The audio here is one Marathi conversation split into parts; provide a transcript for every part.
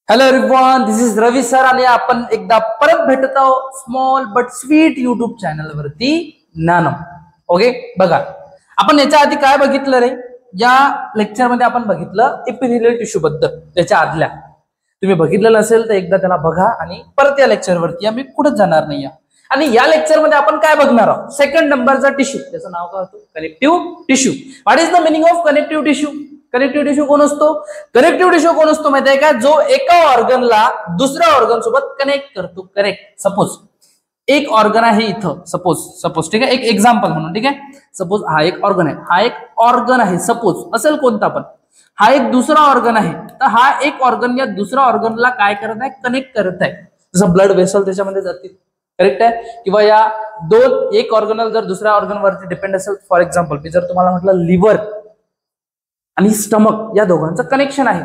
Hello everyone, this is Ravi sir आणि आपण एकदा परत भेटत आहोत small but sweet YouTube channel वरती नॅनो. ओके, बघा आपण याच्या आधी काय बघितलं रे. या लेक्चर मध्ये आपण बघितलं एपिथेलियल टिश्यू बद्दल. त्याच्या आदल्या तुम्ही बघितलं नसेल तर एकदा त्याला बघा आणि परत या लेक्चर वरती आम्ही कुठेच जाणार नाही. आणि या लेक्चर मध्ये आपण काय बघणार आहोत, सेकंड नंबरचा टिश्यू, त्याचं नाव काय होतं, connective tissue. What is the meaning of connective tissue? Connective tissue कोण असतो? कनेक्टिव्ह टिश्यू कोण असतो माहिती आहे का? जो एका ऑर्गनला दुसऱ्या ऑर्गन सोबत कनेक्ट करतो. करेक्ट. सपोज एक ऑर्गन आहे इथं, सपोज ठीक आहे, एक एक्झाम्पल म्हणून, ठीक आहे. सपोज हा एक ऑर्गन आहे, हा एक ऑर्गन आहे, सपोज असेल कोणता पण. हा एक दुसरा ऑर्गन आहे, तर हा एक ऑर्गन या दुसऱ्या ऑर्गनला काय करत आहे, कनेक्ट करत आहे. जसं ब्लड वेसल त्याच्यामध्ये जातील, करेक्ट आहे. किंवा या दोन एक ऑर्गनल जर दुसऱ्या ऑर्गनवरती डिपेंड असेल, फॉर एक्झाम्पल मी जर तुम्हाला म्हटलं लिव्हर आणि स्टमक या दोघांचं कनेक्शन आहे,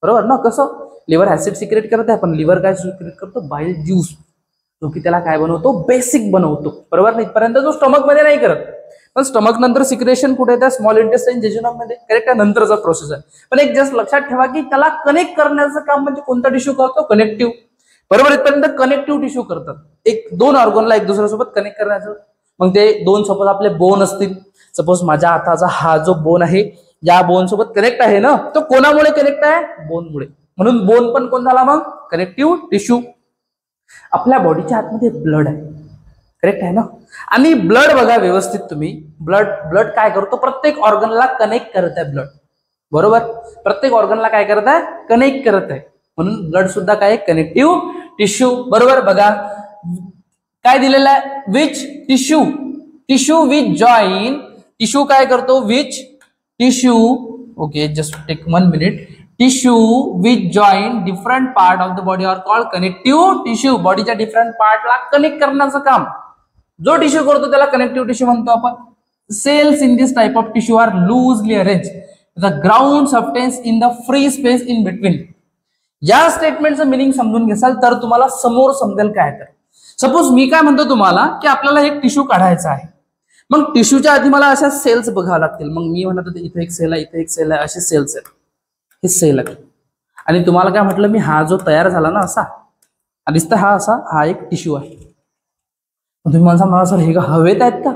बरोबर ना. कसं लिव्हर ऍसिड सिक्रेट करत आहे, पण लिव्हर काय सिक्रेट करतो, बाईल ज्यूस, जो की त्याला काय बनवतो, बेसिक बनवतो, बरोबर ना. इथपर्यंत जो स्टमक मध्ये नाही करत, पण स्टमक नंतर सिक्रेशन कुठे येतं, स्मॉल इंटेस्टाइन जेजुनम मध्ये, करेक्ट आहे, नंतरचा प्रोसेस आहे. पण एक जस्ट लक्षात ठेवा की त्याला कनेक्ट करण्याचं काम म्हणजे कोणता टिश्यू करतो, कनेक्टिव्ह, बरोबर. इथपर्यंत कनेक्टिव्ह टिश्यू करतात, एक दोन ऑर्गनला एक दुसऱ्यासोबत कनेक्ट करण्याचं. मग ते दोन सपोज आपले बोन असतील, सपोज माझ्या हाताचा हा जो बोन आहे या बोन सोबत कनेक्ट आहे ना, तो कोणामुळे कनेक्ट आहे, बोनमुळे. म्हणून बोन पण कोण झाला मग, कनेक्टिव्ह टिश्यू. आपल्या बॉडीच्या आतमध्ये ब्लड आहे, करेक्ट आहे ना. आणि ब्लड बघा व्यवस्थित तुम्ही, ब्लड काय करतो, प्रत्येक ऑर्गनला कनेक्ट करत आहे ब्लड, बरोबर. प्रत्येक ऑर्गनला काय करत आहे, कनेक्ट करत आहे. म्हणून ब्लड सुद्धा काय, कनेक्टिव्ह टिश्यू, बरोबर. बघा काय दिलेलं आहे, which tissue which join, tissue काय करतो, which tissue, okay just take 1 minute, tissue which join different part of the body are called connective tissue. बॉडीच्या डिफरंट पार्टला कनेक्ट करण्याचं काम जो टिश्यू करतो त्याला कनेक्टिव्ह टिश्यू म्हणतो आपण. Cells in this type of tissue are loosely arrange, the ground substance in the free space in between. या स्टेटमेंटचं मिनिंग समजून घेसाल तर तुम्हाला समोर समजेल काय. तर सपोज मी काय म्हणतो तुम्हाला की आपल्याला एक टिश्यू काढायचा आहे, मग टिश्यूच्या आधी मला अशा सेल्स बघाव्या लागतील. मग मी म्हणत होते इथे एक सेल आहे, इथे एक सेल आहे, असे सेल्स आहेत, हे सेल आहे. आणि तुम्हाला काय म्हटलं मी, हा जो तयार झाला ना असा दिसतं, हा असा, हा एक टिश्यू आहे. तुम्ही मला सर हे हवेत आहेत का?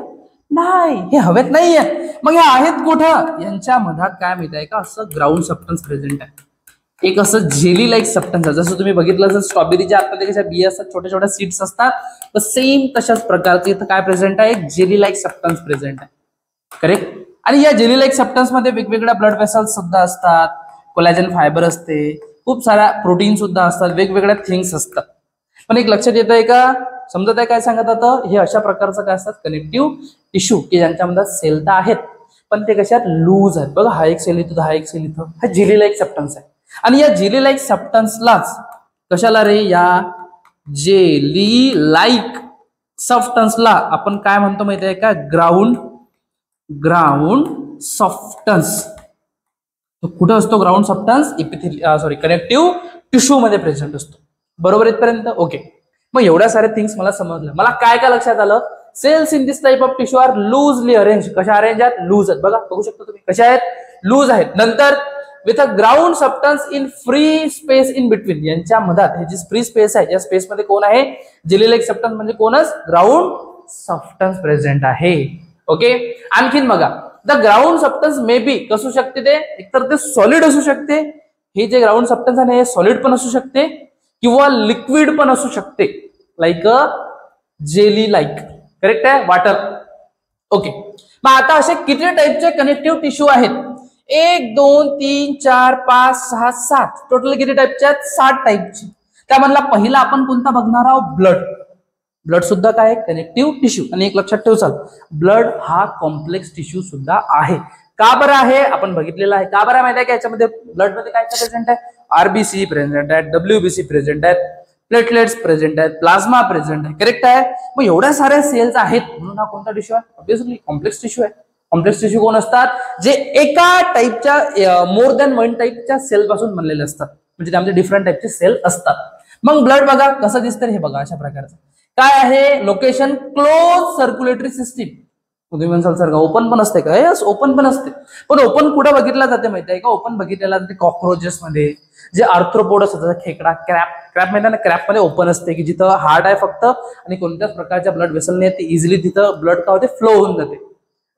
नाही, हे हवेत नाही आहे. मग हे आहेत कुठं, यांच्या मधात काय माहिती आहे का, असं ग्राउंड सबस्टन्स प्रेझेंट आहे, एक असं जेली लाईक सबस्टन्स आहे. जसं तुम्ही बघितलं जर स्ट्रॉबेरीच्या आतमध्ये कशा बिया असतात, छोट्या छोट्या सीड्स असतात, तर सेम तशाच प्रकारचे इथं काय प्रेझेंट आहे, एक जेली लाईक सबस्टन्स प्रेझेंट आहे, करेक्ट. आणि या जेली लाईक सबस्टन्स मध्ये वेगवेगळ्या ब्लड वेसल्स सुद्धा असतात, कोलॅजन फायबर असते, खूप साऱ्या प्रोटीन सुद्धा असतात, वेगवेगळ्या थिंग्स असतात. पण एक लक्षात येत आहे का, समजत आहे काय सांगत आता, हे अशा प्रकारचं काय असतात, कनेक्टिव्ह टिश्यू, की ज्यांच्यामध्ये सेल तर आहेत पण ते कशात लूज आहेत. बघा हा एक सेल इथं, हा एक सेल इथं, हा जेली लाईक सबस्टन्स आहे. आणि या जेली लाईक सबस्टन्सलाच कशाला रे, या जेली लाईक सबस्टन्सला आपण काय म्हणतो माहिती आहे का, ग्राउंड सबस्टन्स. कुठं असतो ग्राउंड सबस्टन्स, कनेक्टिव्ह टिश्यू मध्ये प्रेझेंट असतो, बरोबर इथपर्यंत. ओके, मग एवढ्या साऱ्या थिंग्स मला समजलं. मला काय काय लक्षात आलं, cells in this type of tissue are loosely arrange. कशा अरेंज आहेत, लूज आहेत. बघा बघू शकता तुम्ही कशा आहेत, लूज आहेत. नंतर with a ground substance in free space in between, यांच्या मधात हे जी फ्री स्पेस आहे, या स्पेस मध्ये कोण आहे, जेली लाईक सबस्टन्स म्हणजे कोणच, ग्राउंड सबस्टन्स प्रेझेंट आहे. ओके, आणखीन बघा, the ground substance may be कसू शकते, ते एकतर ते सॉलिड असू शकते, हे जे ग्राउंड सबस्टन्स आहे हे सॉलिड पण असू शकते, किंवा लिक्विड पण असू शकते, like a jelly like, correct आहे, वॉटर. ओके, मग आता असे किती टाइपचे कनेक्टिव्ह टिश्यू आहेत, 1 2 3 4 5 6 7, टोटल किती टाइपचे आहेत, 7 टाइपचे. त्यामधला पहिला आपण कोणता बघणार आहोत, ब्लड सुद्धा काय, कनेक्टिव्ह टिश्यू. आणि एक लक्षात ठेवचाल, ब्लड हा कॉम्प्लेक्स टिश्यू सुद्धा आहे. का बरं आहे, आपण बघितलेलं आहे. का बरं माहिती आहे का, याच्यामध्ये ब्लड मध्ये काय काय प्रेझेंट आहे, आरबीसी प्रेझेंट आहे, डब्ल्यूबीसी प्रेझेंट आहेत, प्लेटलेट्स प्रेझेंट आहेत, प्लाझ्मा प्रेझेंट आहे, करेक्ट आहे. मग एवढ्या साऱ्या सेल्स आहेत, म्हणून हा कोणता टिश्यू आहे, ऑब्विसली कॉम्प्लेक्स टिश्यू आहे. कॉम्प्लेक्स टिश्यू कोण असतात, जे एका टाईपच्या मोर दॅन 1 टाईपच्या सेल पासून बनलेले असतात, म्हणजे त्यामध्ये डिफरंट टाईपचे सेल असतात. मग ब्लड बघा कसं दिसतं, हे बघा अशा प्रकारचं काय आहे, लोकेशन क्लोज सर्क्युलेटरी सिस्टीम. तुम्ही म्हणसाल सर का ओपन पण असते का? यस, ओपन पण असते. पण ओपन कुठे बघितला जाते माहिती आहे का? ओपन बघितलेला जाते कॉक्रोचेस मध्ये, जे आर्थ्रोपोड असतात, खेकडा, क्रॅप माहिती ना, क्रॅप मध्ये ओपन असते की जिथं हार्ट आहे फक्त आणि कोणत्याच प्रकारच्या ब्लड वेसल नाही, ते इझिली तिथं ब्लड का होते, फ्लो होऊन जाते.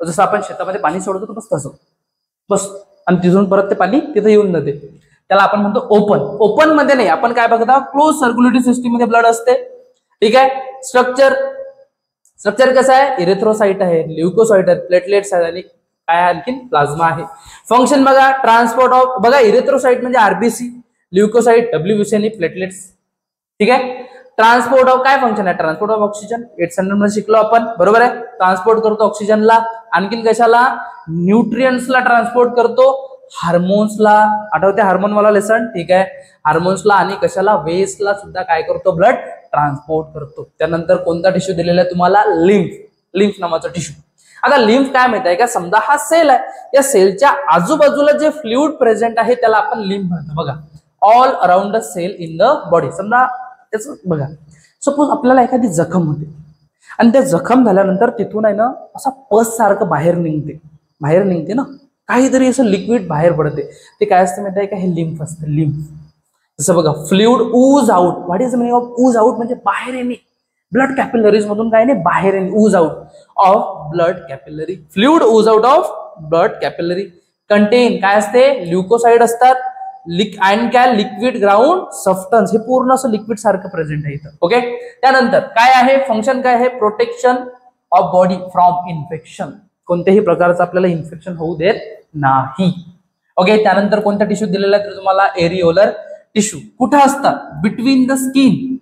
जसं आपण शेतामध्ये पाणी सोडतो बस तसं बस, आणि तिथून परत ते पाणी तिथे येऊन जाते. त्याला आपण म्हणतो ओपन. ओपन मध्ये नाही, आपण काय बघता, क्लोज सर्क्युलेटरी सिस्टीम मध्ये ब्लड असते. ठीक आहे. स्ट्रक्चर कसं आहे, इरेथ्रोसाइट आहे, ल्युकोसाइट आहे, प्लेटलेट्स आहेत आणि काय आणखीन प्लाझ्मा आहे. फंक्शन बघा, ट्रान्सपोर्ट ऑफ, बघा इरेथ्रोसाइट म्हणजे आरबीसी, ल्युकोसाइट डब्ल्यूबीसी आणि प्लेटलेट्स. ठीक आहे. ट्रान्सपोर्ट ऑफ काय फंक्शन आहे, ट्रान्सपोर्ट ऑफ ऑक्सिजन 800 मध्ये शिकलो आपण, बरोबर आहे. ट्रान्सपोर्ट करतो ऑक्सिजनला, आणखीन कशाला, न्यूट्रियंट्सला ट्रान्सपोर्ट करतो, हार्मोन्सला, आठवते हार्मोन वाला लेसन. ठीक आहे. हार्मोन्सला आणि कशाला, वेस्टला सुद्धा काय करतो, ब्लड ट्रान्सपोर्ट करतो. त्यानंतर कोणता टिश्यू दिलेला आहे तुम्हाला, लिम्फ नावाचा टिश्यू. आता लिम्फ काय माहिती आहे का, समजा हा सेल आहे, या सेलच्या आजूबाजूला जे फ्लुइड प्रेझेंट आहे त्याला आपण लिम्फ म्हणतो. बघा, all around the cell in the body. समजा त्याचं बघा, सपोज आपल्याला एखादी जखम होते आणि त्या जखम झाल्यानंतर तिथून आहे ना असा पस सारखं बाहेर निघते ना, काहीतरी असं लिक्विड बाहेर पडते, ते काय असतं माहिती आहे का, हे लिम्फ असतं. लिम्फ जसं बघा, fluid Uz out. What is the meaning of Uz out, म्हणजे बाहेर येणे. ब्लड कॅपिलरीज मधून काय नाही, बाहेर येणे, ऊज out of blood capillary. Fluid Uz out of blood capillary content काय असते, ल्युकोसाइड असतात, अँड काय, लिक्विड ग्राउंड सबस्टन्स. हे पूर्ण असं लिक्विड सारखं प्रेझेंट आहे इथं. ओके. त्यानंतर काय आहे, फंक्शन काय आहे, protection of body from infection. कोणत्याही प्रकारचं आपल्याला इन्फेक्शन होऊ देत नाही. ओके. त्यानंतर कोणता टिश्यू दिलेला आहे तर तुम्हाला एरिओलर टिश्यू. कुठं असतात, बिटवीन द स्किन.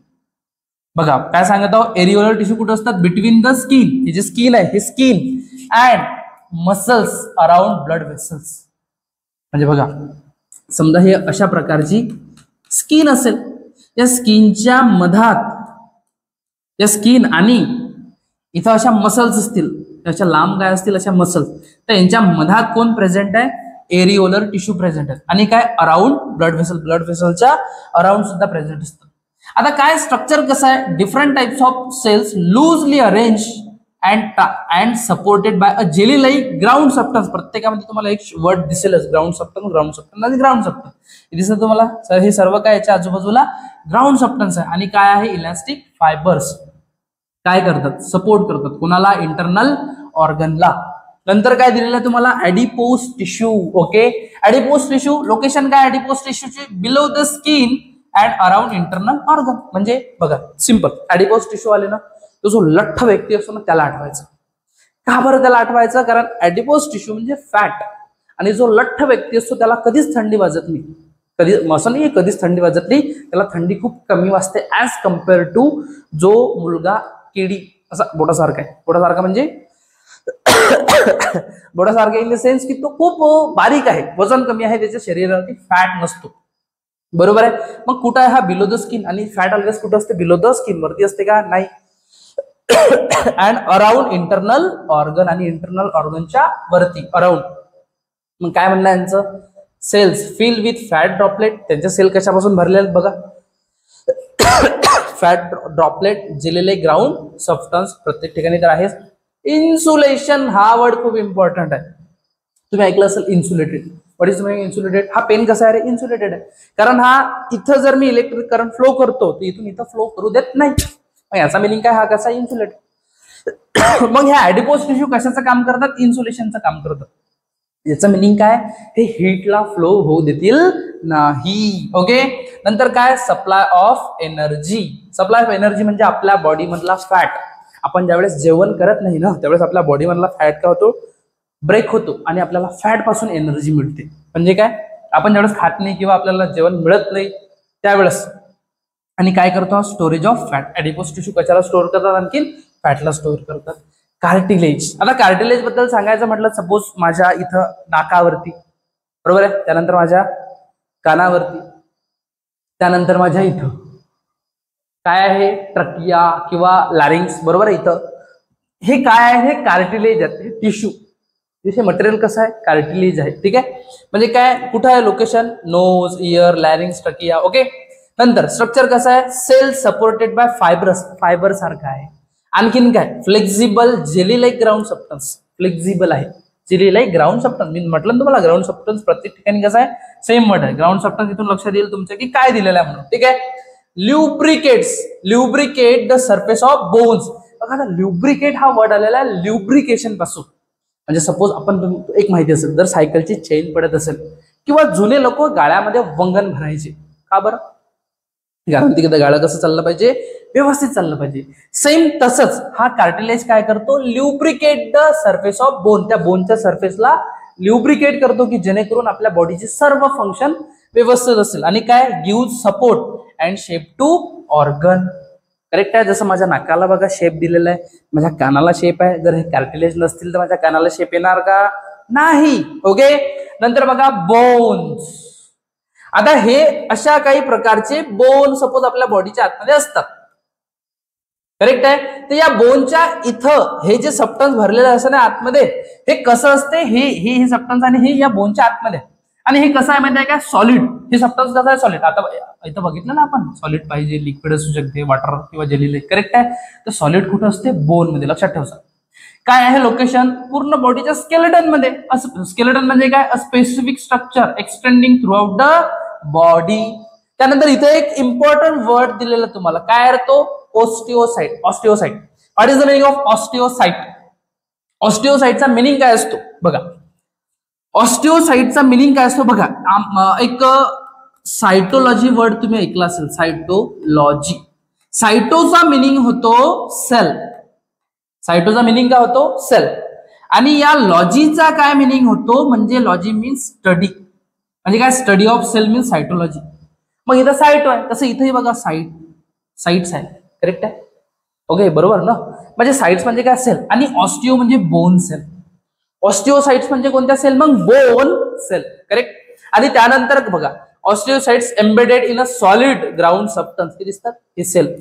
बघा काय सांगत आहोत, एरिओलर टिश्यू कुठं असतात, बिटवीन द स्किन. हे जे स्किन आहे, हे skin and muscles around blood vessels. म्हणजे बघा, समजा हे अशा प्रकारची स्किन असेल, या स्किनच्या मधात, या स्किन आणि इथं अशा मसल्स असतील, अशा लांब काय असतील अशा मसल्स, तर यांच्या मधात कोण प्रेझेंट आहे, एरिओलर टिश्यू प्रेझेंट आहे. आणि काय, अराउंड ब्लड वेसलच्या अराउंड सुद्धा प्रेझेंट असतं. आता काय स्ट्रक्चर कसं आहे, different types of cells loosely arrange and supported by a jelly like ground substance. प्रत्येकामध्ये तुम्हाला एक वर्ड दिसेलच, ग्राउंड सबस्टन्स आणि ग्राउंड सबस्टन्स. हे दिसतं तुम्हाला, सर हे सर्व काय याच्या आजूबाजूला ग्राउंड सबस्टन्स आहे. आणि काय आहे, इलास्टिक फायबर्स काय करतात, सपोर्ट करतात कोणाला, इंटरनल ऑर्गनला. नंतर काय दिलेलं आहे तुम्हाला, adipose tissue. Okay. Adipose tissue location काय, ऍडिपोस टिश्यूचे below the skin and around internal organ. म्हणजे बघा सिंपल, ऍडिपोस टिश्यू आले ना, तो जो लठ्ठ व्यक्ती असतो ना त्याला आठवायचं. का बरं त्याला आठवायचं, कारण ऍडिपोस टिश्यू म्हणजे फॅट, आणि जो लठ्ठ व्यक्ती असतो त्याला कधीच थंडी वाजत नाही, असं नाही कधीच थंडी वाजत नाही, त्याला थंडी खूप कमी वाजते ऍज कम्पेअर टू जो मुलगा केडी असा बोटासारखा आहे. बोटासारखा म्हणजे बोटासारखा इन द सेन्स की तो खूप बारीक आहे, वजन कमी आहे, त्याच्या शरीरावरती फॅट नसतो. बरोबर आहे. मग कुठं आहे हा, बिलो द स्किन. आणि फॅट ऑलवेज कुठं असते, बिलो द स्किन वरती असते का, नाही. अँड अराउंड इंटरनल ऑर्गन, आणि इंटरनल ऑर्गनच्या वरती अराउंड. मग काय म्हणणं यांचं, cells fill with fat droplet. त्यांच्या सेल कशापासून भरले आहेत बघा, फॅट ड्रॉपलेट, जेलेले ग्राउंड सबस्टन्स. प्रत्येक ठिकाणी तर आहेच. इन्सुलेशन हा वर्ड खूप इम्पॉर्टंट आहे, तुम्ही ऐकलं असेल, insulated. What is meaning insulated, हा पेन कसा आहे रे, इन्सुलेटेड आहे, कारण हा इथं जर मी इलेक्ट्रिक करंट फ्लो करतो तर इथून इथं फ्लो करू देत नाही. याचा मिनिंग काय, हा कसा इन्सुलेटेड. मग ह्या ऍडिपोस टिश्यू कशाचं काम करतात, इन्सुलेशनचं काम करतात. याचं मिनिंग काय, हे हीटला फ्लो होऊ देतील नाही. ओके. नंतर काय, supply of energy. Supply of energy म्हणजे आपल्या बॉडी मधला फॅट. आपण ज्यावेळेस जेवण करत नाही ना त्यावेळेस आपल्या बॉडी मधला फॅट काय होतो, ब्रेक होतो, आणि आपल्याला फॅट पासून एनर्जी मिळते. म्हणजे काय, आपण ज्यावेळेस खात नाही किंवा आपल्याला जेवण मिळत नाही त्यावेळेस, आणि काय करतो, स्टोरेज ऑफ फॅट. ऍडिपोस टिश्यू कशाला स्टोअर करतात, आणखी फॅटला स्टोअर करतात. कार्टिलेज. आता कार्टिलेज बद्दल सांगायचं म्हटलं, सपोज माझ्या इथं नाकावरती, बरोबर आहे, त्यानंतर माझ्या कानावरती, त्यानंतर माझ्या इथं काय आहे, ट्रकिया किंवा लॅरिंग्स, बरोबर आहे. इथं हे काय आहे, हे कार्टिलेज आहे, हे टिश्यू. हे मटेरियल कसं आहे, कार्टिलेज आहे. ठीक आहे. म्हणजे काय, कुठं आहे location, nose, ear, larynx, trachea. Okay. नंतर स्ट्रक्चर कसं आहे, सेल सपोर्टेड बाय फायबर सारखं आहे. आणखीन काय, flexible jelly like ground substance. Flexible आहे. जे लिहिलंय ग्राउंड सबस्टन्स, मी म्हटलं तुम्हाला ग्राउंड सबस्टन्स प्रत्येक ठिकाणी कसं आहे, सेम वर्ड आहे. ग्राउंड सबस्टन्स इथून लक्षात येईल तुमच्या की काय दिलेलं आहे म्हणून. ठीक आहे. Lubricate the surface of bones. बघा आता ल्युब्रिकेट हा वर्ड आलेला आहे ल्युब्रिकेशन पासून. म्हणजे सपोज आपण एक माहिती असेल, जर सायकलची चेन पडत असेल किंवा जुने लोक गाळ्यामध्ये वंगण भरायचे, का बरं? कारण तिकडे गाळा कसं चाललं पाहिजे, व्यवस्थित चाललं पाहिजे. सेम तसंच हा कार्टिलेज काय करतो, lubricate the surface of bone. त्या बोनच्या सरफेसला ल्युब्रिकेट करतो की जेणेकरून आपल्या बॉडीचे सर्व फंक्शन व्यवस्थित असेल. आणि काय, give support and shape to organ. Correct आहे. जसं माझ्या नाकाला बघा शेप दिलेला आहे, माझ्या कानाला शेप आहे. जर हे कार्टिलेज नसतील तर माझ्या कानाला शेप येणार का? नाही. ओके. नंतर बघा बोन्स. आता हे अशा काही प्रकारचे बोन सपोज आपल्या बॉडीच्या आतमध्ये असतात. करेक्ट आहे. तर या बोनच्या इथं हे जे सबस्टन्स भरलेलं असं ना आतमध्ये, हे कसं असते, हे सबस्टन्स आणि हे या बोनच्या आतमध्ये. आणि हे कसं आहे माहिती आहे का, सॉलिड. हे सबस्टन्स कसं आहे, सॉलिड. आता इथं बघितलं ना आपण, सॉलिड पाहिजे, लिक्विड असू शकते, वॉटर किंवा जेली. करेक्ट आहे. तर सॉलिड कुठं असते, बोन मध्ये. लक्षात ठेवा. काय आहे लोकेशन, पूर्ण बॉडीच्या स्केलेटन मध्ये. स्केलेटन म्हणजे काय, a specific structure extending throughout the body. त्यानंतर इथे एक इम्पॉर्टंट वर्ड दिलेला तुम्हाला, काय आहे तो, osteocyte. Osteocyte. What is the meaning of osteocyte? ऑस्टिओसाइटचा मिनिंग काय असतो बघा. ऑस्टिओसाइटचा मिनिंग काय असतो बघा. एक सायटोलॉजी वर्ड तुम्ही ऐकला असेल, सायटोलॉजी. सायटोचा मिनिंग होतो सेल. सायटोचा मिनिंग काय होतो, सेल. आणि या लॉजीचा काय मिनिंग होतो, म्हणजे लॉजी मीन्स स्टडी. म्हणजे काय, स्टडी ऑफ सेल मीन्स सायटोलॉजी. मग इथं सायटो आहे, तसं इथेही बघा साइट्स आहे. करेक्ट आहे. ओके, बरोबर ना. म्हणजे साइट्स म्हणजे काय, सेल. आणि ऑस्टिओ म्हणजे बोन सेल. ऑस्टिओसाइट्स म्हणजे कोणत्या सेल, मग बोन सेल. करेक्ट. आणि त्यानंतर बघा, osteocytes embedded in a solid ground substance. ते दिसतात, हे सेल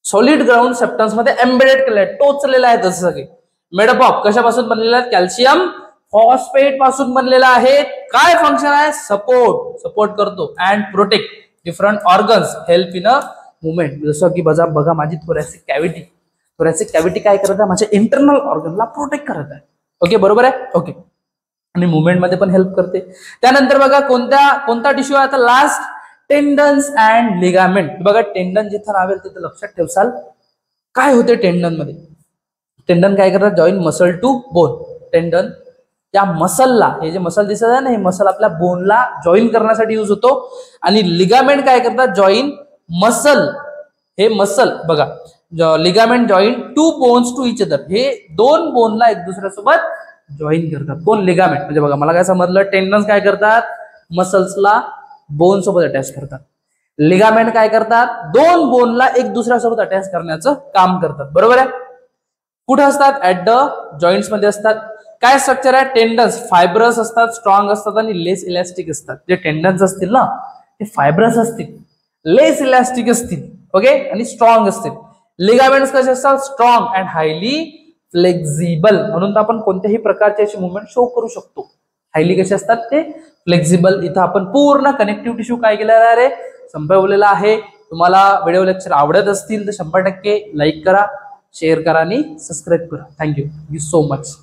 सॉलिड ग्राउंड सबस्टन्स मध्ये एम्बेडेड केलेलं आहे, टोचलेलं आहे. तसं सगळे मेडअप ऑफ कशापासून बनलेलं आहे, कॅल्शियम फॉस्फेट पासून बनलेला आहे. काय फंक्शन आहे, सपोर्ट करतो and protect different organs, help in a movement. जसं की बघा माझी थोरॅसिक कॅव्हिटी काय करत आहे, माझ्या इंटरनल ऑर्गनला प्रोटेक्ट करत आहे. ओके, बरोबर आहे. ओके. आणि मुवमेंट मध्ये पण हेल्प करते. त्यानंतर बघा कोणता टिश्यू आहे आता लास्ट, टेंडन्स अँड लिगामेंट. बघा टेंडन जिथं रावेल तिथं लक्षात ठेवसाल काय होते टेंडन मध्ये. टेंडन काय करतात, जॉईन मसल टू बोन. टेंडन त्या मसलला, हे जे मसल दिसत आहे ना, हे मसल आपल्या बोनला जॉईन करण्यासाठी यूज होतो. आणि लिगामेंट काय करतात, जॉईन मसल. हे मसल बघा, ligament join to bones to each other. हे दोन बोनला एक दुसऱ्यासोबत जॉईन करतात. कोण, लिगामेंट. म्हणजे बघा मला काय समजलं, टेंडन्स काय करतात, मसल्सला बोन सोबत अटॅच करतात. लिगामेंट काय करतात, दोन बोनला एक दुसऱ्यासोबत अटॅच करण्याचं काम करतात. बरोबर आहे. कुठे असतात, ऍट द जॉईंट्स मध्ये असतात. काय स्ट्रक्चर आहे, टेंडन्स फायब्रस असतात, स्ट्रॉंग असतात आणि लेस इलॅस्टिक असतात. जे टेंडन्स असतील ना, ते फायब्रस असतील, लेस इलॅस्टिक असतील. ओके, आणि स्ट्रॉंग असतील. लिगामेंट्स कसे असतात, स्ट्रॉंग अँड हायली फ्लेक्झिबल. म्हणून आपण कोणत्याही प्रकारचे असे मुवमेंट शो करू शकतो. हायली कसे असतात, ते फ्लेक्झिबल. इथं आपण पूर्ण कनेक्टिव्ह टिश्यू काय केलेला आहे, संपवलेला आहे. तुम्हाला व्हिडिओ लेक्चर आवडत असतील तर 100% लाईक करा, शेअर करा आणि सबस्क्राईब करा. Thank you so much.